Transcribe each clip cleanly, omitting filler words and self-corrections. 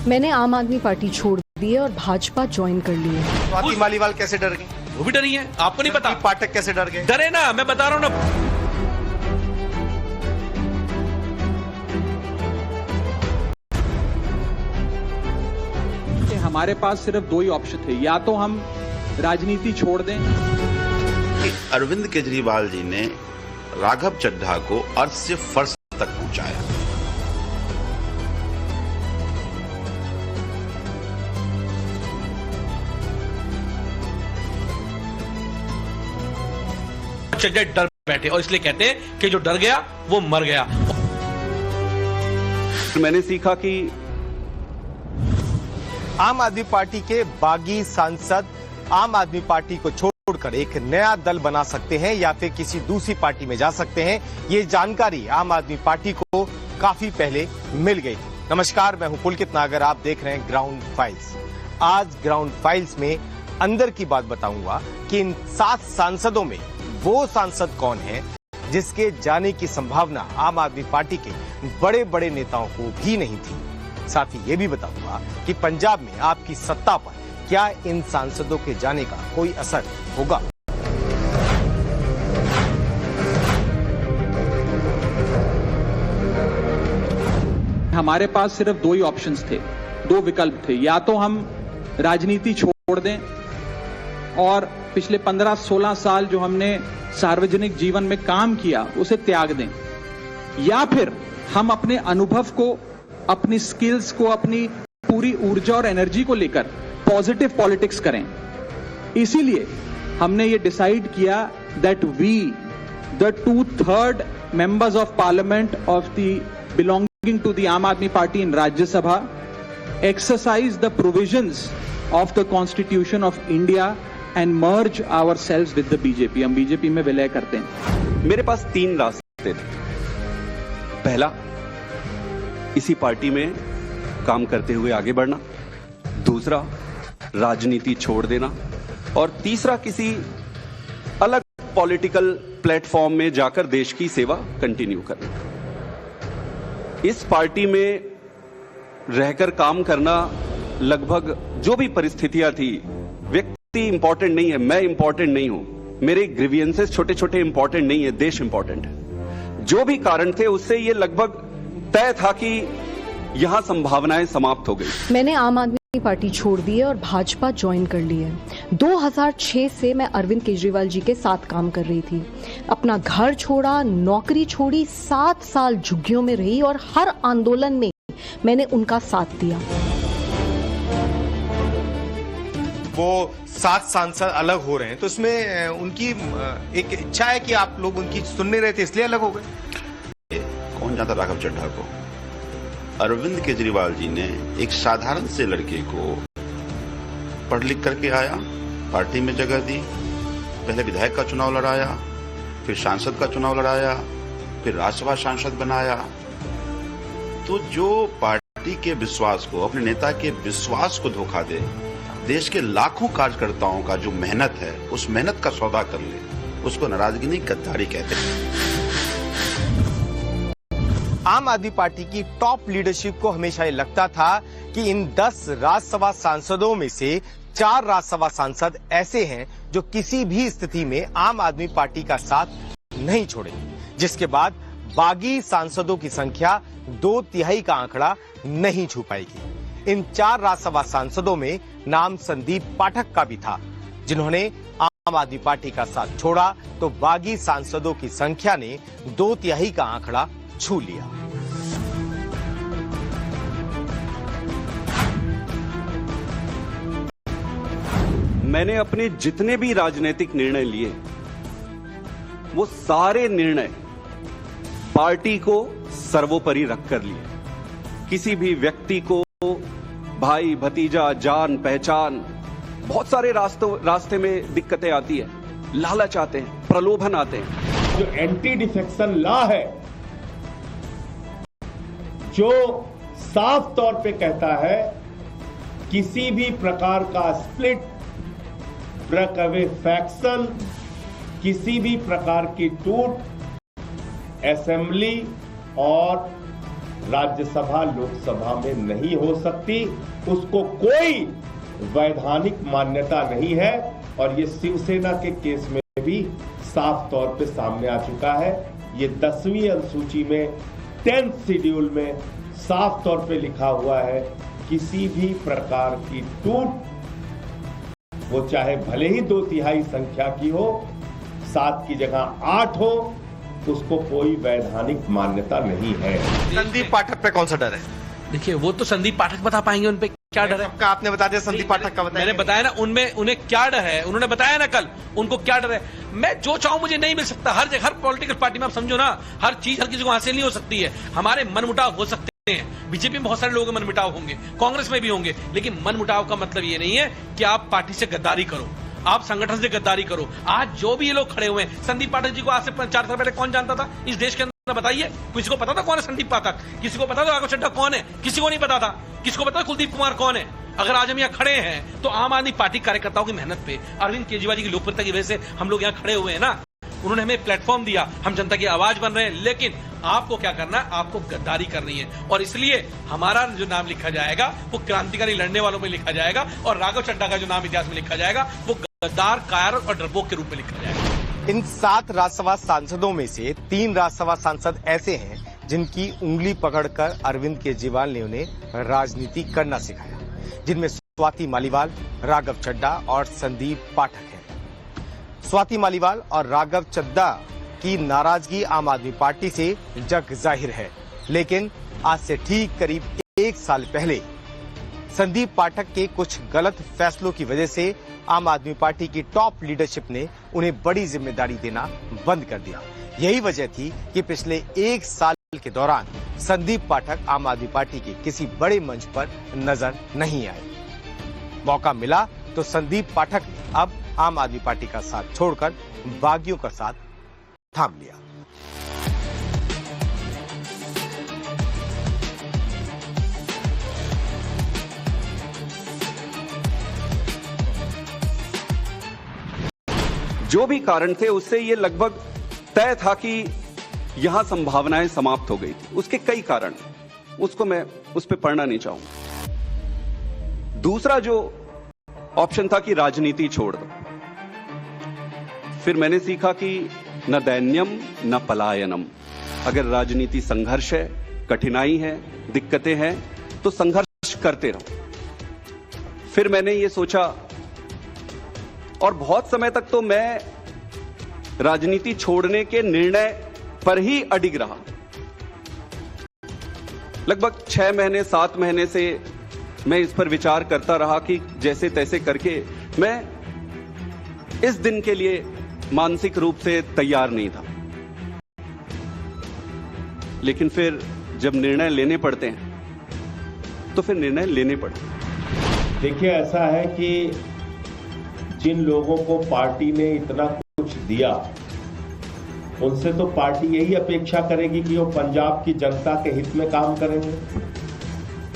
मैंने आम आदमी पार्टी छोड़ दी है और भाजपा ज्वाइन कर ली है। स्वाति मालीवाल कैसे डर गई? वो भी डरी है, आपको नहीं पता? पाठक कैसे डर गए? डरे ना, मैं बता रहा हूँ ना। हमारे पास सिर्फ दो ही ऑप्शन थे, या तो हम राजनीति छोड़ दें। अरविंद केजरीवाल जी ने राघव चड्ढा को अर्थ से फर्श तक पहुंचाया। चड्ढा डर बैठे और इसलिए कहते हैं कि जो डर गया वो मर गया। मैंने सीखा कि आम आदमी पार्टी के बागी सांसद आम आदमी पार्टी को छोड़कर एक नया दल बना सकते हैं या फिर किसी दूसरी पार्टी में जा सकते हैं। ये जानकारी आम आदमी पार्टी को काफी पहले मिल गई थी। नमस्कार, मैं हूं पुलकित नागर, आप देख रहे हैं ग्राउंड फाइल्स। आज ग्राउंड फाइल्स में अंदर की बात बताऊंगा कि इन 7 सांसदों में वो सांसद कौन है जिसके जाने की संभावना आम आदमी पार्टी के बड़े बड़े नेताओं को भी नहीं थी। साथ ही ये भी बताऊंगा कि पंजाब में आपकी सत्ता पर क्या इन सांसदों के जाने का कोई असर होगा। हमारे पास सिर्फ दो ही ऑप्शंस थे, दो विकल्प थे, या तो हम राजनीति छोड़ दें और पिछले 15-16 साल जो हमने सार्वजनिक जीवन में काम किया उसे त्याग दें, या फिर हम अपने अनुभव को, अपनी स्किल्स को, अपनी पूरी ऊर्जा और एनर्जी को लेकर पॉजिटिव पॉलिटिक्स करें। इसीलिए हमने ये डिसाइड किया that we the 2/3 members of parliament of the belonging to the Aam Aadmi party in Rajya Sabha exercise the provisions of the constitution of India and merge ourselves with the BJP. हम BJP में विलय करते हैं। मेरे पास 3 रास्ते थे। पहला, इसी पार्टी में काम करते हुए आगे बढ़ना, दूसरा राजनीति छोड़ देना, और तीसरा किसी अलग पॉलिटिकल प्लेटफॉर्म में जाकर देश की सेवा कंटिन्यू करना। इस पार्टी में रहकर काम करना, लगभग जो भी परिस्थितियां थी, व्यक्ति इंपॉर्टेंट नहीं है, मैं इंपॉर्टेंट नहीं हूं, मेरे ग्रीवियंसेस छोटे छोटे इंपॉर्टेंट नहीं है, देश इंपॉर्टेंट है। जो भी कारण थे उससे ये लगभग तय था कि यहां संभावनाएं समाप्त हो गई। मैंने आम आदमी पार्टी छोड़ दी है और भाजपा ज्वाइन कर ली है। 2006 से मैं अरविंद केजरीवाल जी के साथ काम कर रही थी। अपना घर छोड़ा, नौकरी छोड़ी, 7 साल झुग्गियों में रही और हर आंदोलन में मैंने उनका साथ दिया। वो 7 सांसद अलग हो रहे हैं तो इसमें उनकी एक इच्छा है कि आप लोग उनकी सुन नहीं रहे थे इसलिए अलग हो गए। कौन जानता राघव चड्ढा को? अरविंद केजरीवाल जी ने एक साधारण से लड़के को पढ़ लिख करके आया, पार्टी में जगह दी, पहले विधायक का चुनाव लड़ाया, फिर सांसद का चुनाव लड़ाया, फिर राज्यसभा सांसद बनाया। तो जो पार्टी के विश्वास को, अपने नेता के विश्वास को धोखा दे, देश के लाखों कार्यकर्ताओं का जो मेहनत है उस मेहनत का सौदा कर ले, उसको नाराजगी नहीं गद्दारी कहते हैं। आम आदमी पार्टी की टॉप लीडरशिप को हमेशा ये लगता था कि इन 10 राज्यसभा सांसदों में से 4 राज्यसभा सांसद ऐसे हैं जो किसी भी स्थिति में आम आदमी पार्टी का साथ नहीं छोड़ेंगे, जिसके बाद बागी सांसदों की संख्या 2/3 का आंकड़ा नहीं छू पाएगी। इन 4 राज्यसभा सांसदों में नाम संदीप पाठक का भी था, जिन्होंने आम आदमी पार्टी का साथ छोड़ा तो बागी सांसदों की संख्या ने 2/3 का आंकड़ा छू लिया। मैंने अपने जितने भी राजनीतिक निर्णय लिए वो सारे निर्णय पार्टी को सर्वोपरि रखकर लिए। किसी भी व्यक्ति को भाई, भतीजा, जान पहचान, बहुत सारे रास्ते में दिक्कतें आती है, लालच आते हैं, प्रलोभन आते हैं। जो एंटी डिफेक्शन लॉ है, जो साफ तौर पे कहता है किसी भी प्रकार का स्प्लिट, ब्रेक अवे फैक्शन, किसी भी प्रकार की टूट असेंबली और राज्यसभा लोकसभा में नहीं हो सकती, उसको कोई वैधानिक मान्यता नहीं है। और ये शिवसेना के केस में भी साफ तौर पे सामने आ चुका है। ये 10वीं अनुसूची में 10th शेड्यूल में साफ तौर पे लिखा हुआ है, किसी भी प्रकार की टूट, वो चाहे भले ही 2/3 संख्या की हो, 7 की जगह 8 हो, उसको कोई वैधानिक मान्यता नहीं है। संदीप पाठक पे कौन सा डर है? देखिए वो तो संदीप पाठक बता पाएंगे उन पे क्या डर है। आपका आपने बता दिया, संदीप पाठक का बताया। मैंने बताया ना उन्हें क्या डर है, उन्होंने बताया ना कल उनको क्या डर है। मैं जो चाहूं मुझे नहीं मिल सकता। हर पॉलिटिकल पार्टी में आप समझो ना, हर चीज हर किसी को हासिल नहीं हो सकती है। हमारे मनमुटाव हो सकते हैं, बीजेपी में बहुत सारे लोगों के मनमुटाव होंगे, कांग्रेस में भी होंगे, लेकिन मनमुटाव का मतलब ये नहीं है कि आप पार्टी से गद्दारी करो, आप संगठन से गद्दारी करो। आज जो भी ये लोग खड़े हुए हैं, संदीप पाठक जी को आज से 4 साल पहले कौन जानता था इस देश के अंदर? बताइए, किसी को पता था कौन है संदीप पाठक? किसी को पता था राघव चड्ढा कौन है? किसी को नहीं पता था। किसी को पता कुलदीप कुमार कौन है? अगर आज हम यहाँ खड़े हैं तो आम आदमी पार्टी कार्यकर्ताओं की मेहनत पे, अरविंद केजरीवाल जी की लोकप्रियता की वजह से हम लोग यहाँ खड़े हुए हैं ना। उन्होंने हमें प्लेटफॉर्म दिया, हम जनता की आवाज बन रहे हैं। लेकिन आपको क्या करना है? आपको गद्दारी करनी है। और इसलिए हमारा जो नाम लिखा जाएगा वो क्रांतिकारी लड़ने वालों में लिखा जाएगा, और राघव चड्ढा का जो नाम इतिहास में लिखा जाएगा वो गद्दार, कायर और डरपोक के रूप में लिखा जाएगा। इन 7 राज्यसभा सांसदों में से 3 राज्यसभा सांसद ऐसे हैं जिनकी उंगली पकड़कर अरविंद केजरीवाल ने उन्हें राजनीति करना सिखाया, जिनमें स्वाति मालीवाल, राघव चड्ढा और संदीप पाठक हैं। स्वाति मालीवाल और राघव चड्ढा की नाराजगी आम आदमी पार्टी से जग जाहिर है, लेकिन आज से ठीक करीब 1 साल पहले संदीप पाठक के कुछ गलत फैसलों की वजह से आम आदमी पार्टी की टॉप लीडरशिप ने उन्हें बड़ी जिम्मेदारी देना बंद कर दिया। यही वजह थी कि पिछले 1 साल के दौरान संदीप पाठक आम आदमी पार्टी के किसी बड़े मंच पर नजर नहीं आए। मौका मिला तो संदीप पाठक ने अब आम आदमी पार्टी का साथ छोड़कर बागियों का साथ थाम लिया। जो भी कारण थे उससे ये लगभग तय था कि यहां संभावनाएं समाप्त हो गई थी। उसके कई कारण, उसको मैं उस पर पढ़ना नहीं चाहूंगा। दूसरा जो ऑप्शन था कि राजनीति छोड़ दो। फिर मैंने सीखा कि न दैन्यम न पलायनम। अगर राजनीति संघर्ष है, कठिनाई है, दिक्कतें हैं, तो संघर्ष करते रहो। फिर मैंने ये सोचा, और बहुत समय तक तो मैं राजनीति छोड़ने के निर्णय पर ही अडिग रहा। लगभग 6 महीने 7 महीने से मैं इस पर विचार करता रहा कि जैसे तैसे करके मैं इस दिन के लिए मानसिक रूप से तैयार नहीं था। लेकिन फिर जब निर्णय लेने पड़ते हैं तो फिर निर्णय लेने पड़ते हैं। देखिए, ऐसा है कि जिन लोगों को पार्टी ने इतना कुछ दिया, उनसे तो पार्टी यही अपेक्षा करेगी कि वो पंजाब की जनता के हित में काम करेंगे,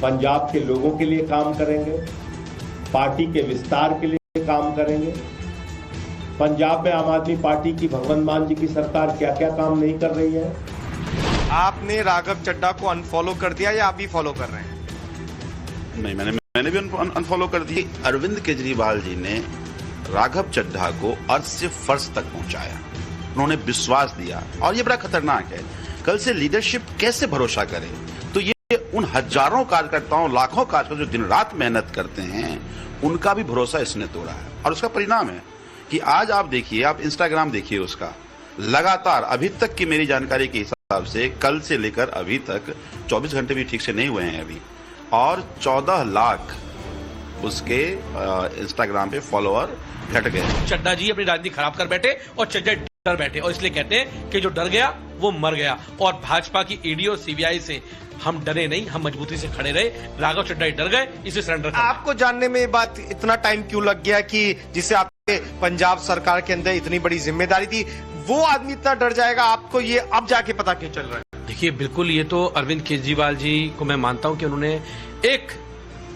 पंजाब के लोगों के लिए काम करेंगे, पार्टी के विस्तार के लिए काम करेंगे। पंजाब में आम आदमी पार्टी की भगवंत मान जी की सरकार क्या क्या काम नहीं कर रही है। आपने राघव चड्ढा को अनफॉलो कर दिया या आप भी फॉलो कर रहे हैं? नहीं, मैंने भी अनफॉलो कर दी। अरविंद केजरीवाल जी ने राघव चड्ढा को अर्थ से फर्श तक पहुंचाया, उन्होंने विश्वास दिया, और ये बड़ा खतरनाक है। कल से लीडरशिप कैसे भरोसा करे? तो ये उन हजारों कार्यकर्ताओं, लाखों कार्यकर्ता जो दिन रात मेहनत करते हैं, उनका भी भरोसा इसने तोड़ा है। और उसका परिणाम है कि आज आप देखिए, आप इंस्टाग्राम देखिए, उसका लगातार अभी तक की मेरी जानकारी के हिसाब से कल से लेकर अभी तक 24 घंटे भी ठीक से नहीं हुए हैं अभी, और 14 लाख उसके इंस्टाग्राम पे फॉलोअर घट गए। चड्ढा जी अपनी राजनीति खराब कर बैठे और चड्ढा डर बैठे, और इसलिए कहते हैं कि जो डर गया वो मर गया। और भाजपा की ईडी और सीबीआई से हम डरे नहीं, हम मजबूती से खड़े रहे। राघव चड्ढा डर गए, इसे सरेंडर कर। आपको जानने में ये बात इतना टाइम क्यों लग गया कि जिसे आपके पंजाब सरकार के अंदर इतनी बड़ी जिम्मेदारी थी, वो आदमी इतना डर जाएगा? आपको ये अब जाके पता क्यों चल रहा है? देखिए, बिल्कुल ये तो अरविंद केजरीवाल जी को मैं मानता हूं कि उन्होंने एक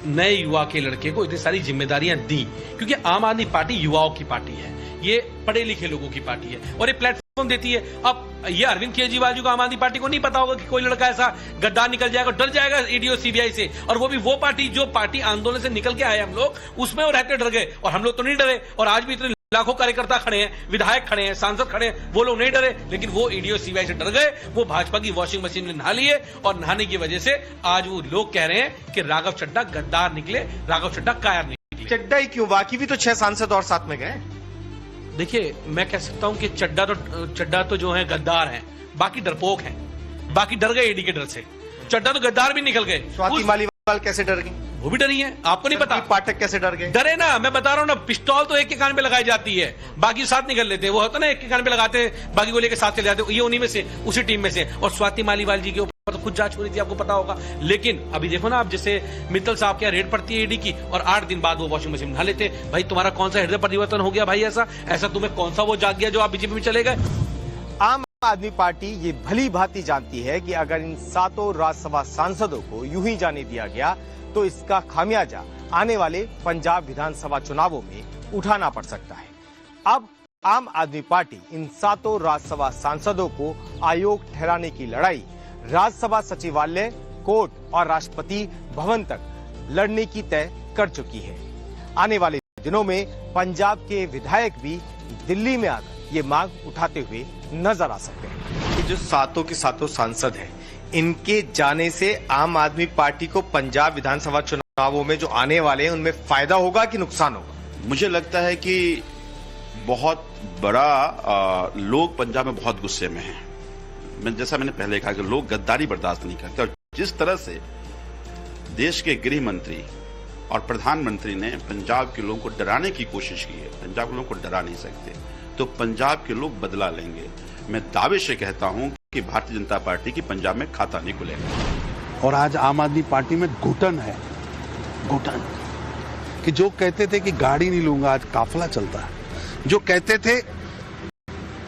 नए युवा के लड़के को इतनी सारी जिम्मेदारियां दी, क्योंकि आम आदमी पार्टी युवाओं की पार्टी है, ये पढ़े लिखे लोगों की पार्टी है, और ये प्लेटफॉर्म प्लेटफॉर्म देती है। अब ये अरविंद केजरीवाल जी को, आम आदमी पार्टी को नहीं पता होगा कि कोई लड़का ऐसा गद्दार निकल जाएगा, डर जाएगा ईडी और सीबीआई से, और वो भी वो पार्टी जो पार्टी आंदोलन से निकल के आए हम लोग, उसमें वो रहते डर गए, और हम लोग तो नहीं डरे। और आज भी इतने लाखों कार्यकर्ता खड़े हैं, विधायक खड़े हैं, सांसद खड़े हैं, वो लोग नहीं डरे, लेकिन वो ईडी और सीबीआई से डर गए। वो भाजपा की वॉशिंग मशीन में नहा लिए, और नहाने की वजह से आज वो लोग कह रहे हैं कि राघव चड्ढा गद्दार निकले, राघव चड्ढा कायर निकले। चड्ढा ही क्यों, बाकी भी तो 6 सांसद और साथ में गए। देखिए, मैं कह सकता हूं कि चड्ढा तो जो है गद्दार हैं, बाकी डरपोक हैं, बाकी डर गए ईडी के डर से। चड्ढा तो गद्दार भी निकल गए। स्वाति मालीवाल कैसे डर गई? वो भी डरी है, आपको नहीं पता। पाठक कैसे डर गए? डरे ना, मैं बता रहा हूं ना, पिस्तौल तो एक के कान पे लगाई जाती है, बाकी साथ निकल लेते हैं। वो होता ना, एक के कान पे लगाते हैं, बाकी को लेकर साथ चले जाते हैं। ये उन्हीं में से, उसी टीम में से। और स्वाति मालीवाल जी के ऊपर तो खुद जांच हो रही थी, आपको पता होगा। लेकिन अभी देखो ना आप, जैसे मित्तल साहब क्या रेड पड़ती है ईडी की, और 8 दिन बाद वो वॉशिंग मशीन नहा लेते। भाई तुम्हारा कौन सा हृदय परिवर्तन हो गया भाई? ऐसा तुम्हें कौन सा वो जाग गया जो आप बीजेपी में चले गए? आम आदमी पार्टी ये भली भांति जानती है कि अगर इन 7 राज्यसभा सांसदों को यूं ही जाने दिया गया तो इसका खामियाजा आने वाले पंजाब विधानसभा चुनावों में उठाना पड़ सकता है। अब आम आदमी पार्टी इन 7 राज्यसभा सांसदों को आयोग ठहराने की लड़ाई राज्यसभा सचिवालय, कोर्ट और राष्ट्रपति भवन तक लड़ने की तय कर चुकी है। आने वाले दिनों में पंजाब के विधायक भी दिल्ली में आकर ये मांग उठाते हुए नजर आ सकते हैं। ये जो 7 के 7 सांसद हैं, इनके जाने से आम आदमी पार्टी को पंजाब विधानसभा चुनावों में जो आने वाले हैं उनमें फायदा होगा कि नुकसान होगा? मुझे लगता है कि बहुत बड़ा लोग पंजाब में बहुत गुस्से में हैं। जैसा मैंने पहले कहा कि लोग गद्दारी बर्दाश्त नहीं करते, और जिस तरह से देश के गृह मंत्री और प्रधानमंत्री ने पंजाब के लोगों को डराने की कोशिश की है, पंजाब के लोगों को डरा नहीं सकते, तो पंजाब के लोग बदला लेंगे। मैं दावे से कहता हूं कि भारतीय जनता पार्टी की पंजाब में खाता नहीं खुलेगा। और आज आम आदमी पार्टी में घुटन है, घुटन कि जो कहते थे कि गाड़ी नहीं लूंगा, आज काफिला चलता है। जो कहते थे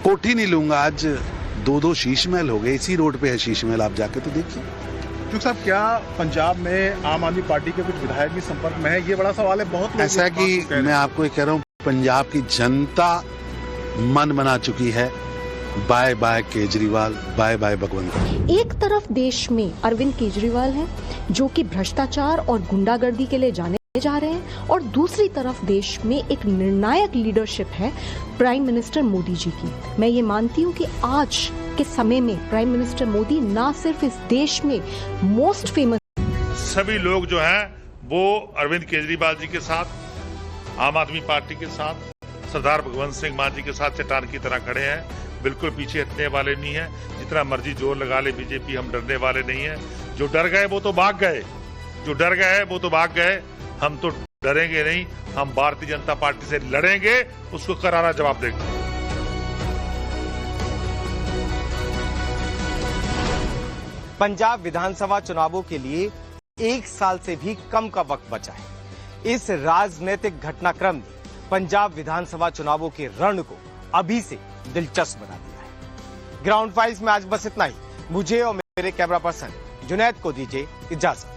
कोठी नहीं लूंगा, आज 2-2 शीश महल हो गए। इसी रोड पे है शीश महल, आप जाके तो देखिए। चूक साहब, क्या पंजाब में आम आदमी पार्टी के कुछ विधायक भी संपर्क में है? ये बड़ा सवाल है। बहुत ऐसा कि मैं आपको ये कह रहा हूँ, पंजाब की जनता मन बना चुकी है, bye bye Kejriwal, bye bye Bhagwant. एक तरफ देश में अरविंद केजरीवाल हैं, जो कि भ्रष्टाचार और गुंडागर्दी के लिए जाने जा रहे हैं, और दूसरी तरफ देश में एक निर्णायक लीडरशिप है प्राइम मिनिस्टर मोदी जी की। मैं ये मानती हूँ कि आज के समय में प्राइम मिनिस्टर मोदी ना सिर्फ इस देश में मोस्ट फेमस, सभी लोग जो हैं वो अरविंद केजरीवाल जी के साथ, आम आदमी पार्टी के साथ, सरदार भगवंत सिंह मान जी के साथ चट्टान की तरह खड़े हैं। बिल्कुल पीछे हटने वाले नहीं है। जितना मर्जी जोर लगा ले बीजेपी, हम डरने वाले नहीं है। जो डर गए वो तो भाग गए, जो डर गए वो तो भाग गए। हम तो डरेंगे नहीं, हम भारतीय जनता पार्टी से लड़ेंगे, उसको करारा जवाब देंगे। पंजाब विधानसभा चुनावों के लिए 1 साल से भी कम का वक्त बचा है। इस राजनीतिक घटनाक्रम ने पंजाब विधानसभा चुनावों के रण को अभी से दिलचस्प बना दिया है। ग्राउंड फाइल्स में आज बस इतना ही। मुझे और मेरे कैमरा पर्सन जुनैद को दीजिए इजाजत।